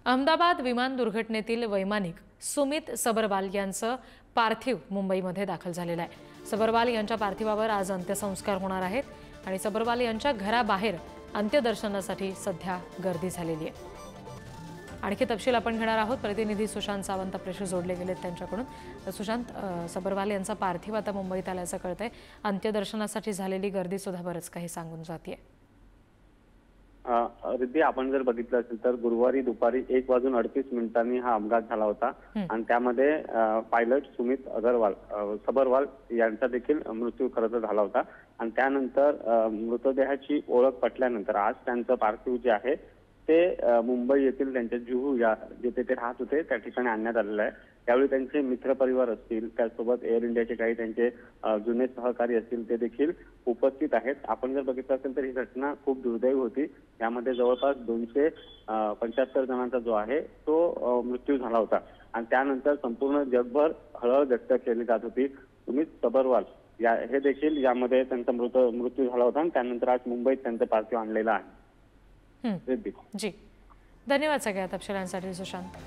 अहमदाबाद विमान दुर्घटनेतील वैमानिक सुमित सबरवाल यांचं पार्थिव मुंबईमध्ये दाखल झालेलं आहे। सबरवाल यांच्या पार्थिवावर आज अंत्यसंस्कार होणार आहेत आणि सबरवाल यांच्या घराबाहेर अंत्यदर्शनासाठी सध्या गर्दी झालेली आहे। आणखी तपशील आपण घेणार आहोत। प्रतिनिधी सुशांत सावंत आपल्याशी जोडले गेलेत त्यांच्याकडून। सुशांत, सबरवाल यांचा पार्थिव आता मुंबईत आल्याचं कळतंय। अंत्यदर्शनासाठी झालेली गर्दी सुद्धा बरंच काही सांगून जाते। रिद्धी, आपण जर बघितलं असेल तर गुरुवारी दुपारी 1:38 हा अपघात झाला होता आणि त्यामध्ये पायलट सुमित सबरवाल यांचा देखील मृत्यू खरं तर झाला होता। आणि त्यानंतर मृतदेहाची ओळख पटल्यानंतर आज त्यांचं पार्थिव जे आहे ते मुंबई येथील त्यांच्या जुहू या जिथे ते राहत होते त्या ठिकाणी आणण्यात आलेलं आहे। त्यावेळी त्यांचे मित्रपरिवार असतील, त्याचसोबत एअर इंडियाचे काही त्यांचे जुने सहकारी असतील ते देखील उपस्थित आहेत। आपण जर बघितलं असेल तर ही घटना खूप दुर्दैवी होती। यामध्ये जवळपास 275 जणांचा जो आहे तो मृत्यू झाला होता आणि त्यानंतर संपूर्ण जगभर हळहळ व्यक्त केली जात होती। सुमित सबरवाल हे देखील यामध्ये त्यांचा मृत्यू झाला होता आणि त्यानंतर आज मुंबईत त्यांचं पार्थिव आणलेलं आहे। जी, धन्यवाद सगळ्या तपशिलांसाठी सुशांत।